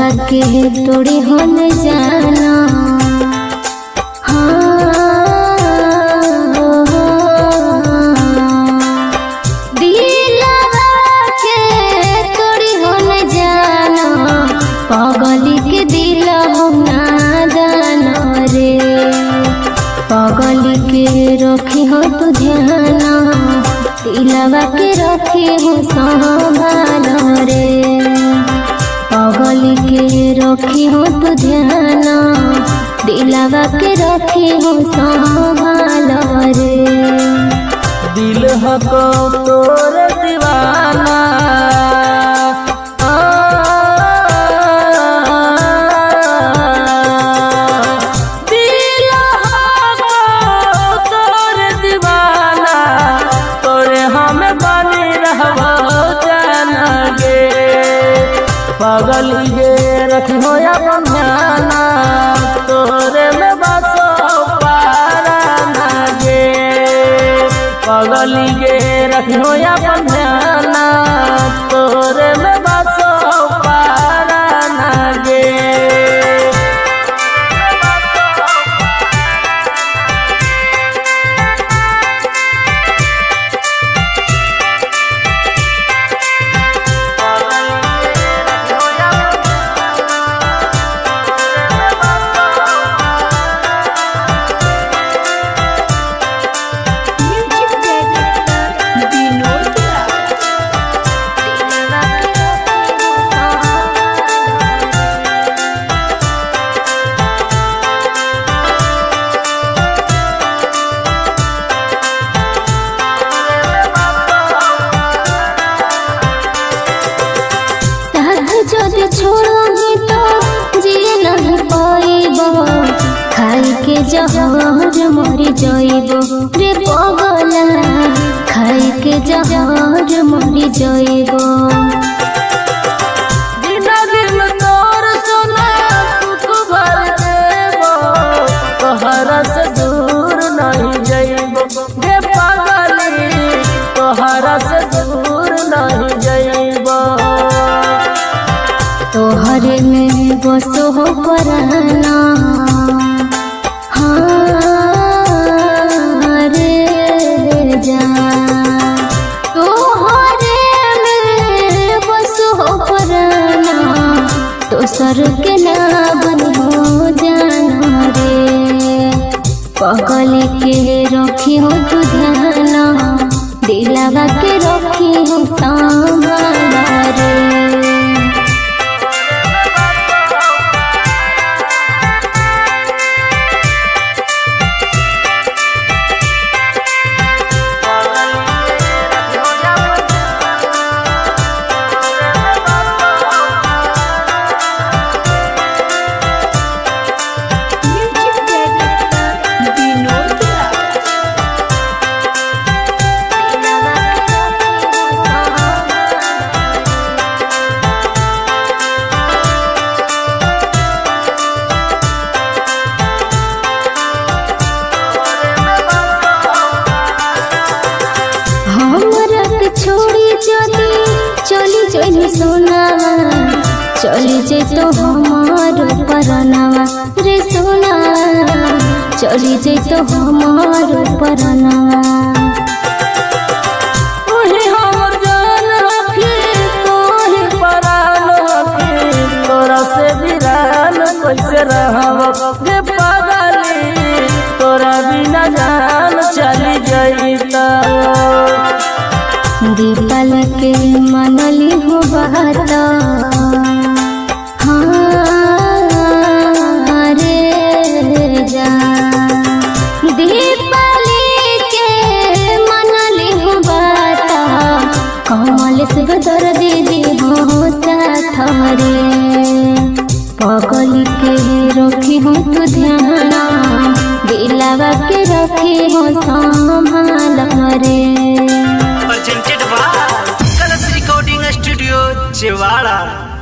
दिलवा के तोड़ी हो न जाना। दिलवा के तोड़ी हो न जाना, पगली के दिल हो ना जाना रे। पगली के रखी हो तू ध्याना, दिलवा के रखी हो संभाल रे। पगली के रखी हो तू ध्याना, दिलवा के रखी हो संभाल रे। दिल हको तोर दीवाना, दिल हको तोर दीवाना, तोरे हमें बनी रहबो जाना गे। पगल गे रखी हो अपन ध्याना, तोरे में बसो पाराना गे। पगल गे रखी हो अपन ध्याना, तोरे में बसो पाराना गे। जब छोड़ोगी तो जिए नहीं पाइबो, खाई के जहर मर जाइबो रे पगला। खाई के जहर मर जाइबो। जिंदगी में तोर सोना सुख भर देबो, तोहरा से दूर नहीं जाइबो रे पगली। तोहरा से दूर नहीं जाइबो। तोहरे में बसो हो पराना, रे जान। तोहरे में बसो हो पराना, दोसर के ना बनो जाना रे। पगली के रखी हो तू ध्याना, दिलवा के रखी हो संभाल रे। चली जाई सोना, चली जाई तो हमार परनावा रे सोना। चली जाई तो हमार परनावा। तोही हमर जान रखी, तोही परान रखी, तोरा से बिरान कैसे रहब रे पगली। तोरा बिना जान चली जाइता। दीपल के मनली हो बात, रे जान। दीपल के मनली हो बात, कमल से बदर दीदी हो साथ रे। पगल के रखी हो तू ध्याना, दिलवा के रखी हो संभाल रे। presented by Colors Recording Studio, Chewala।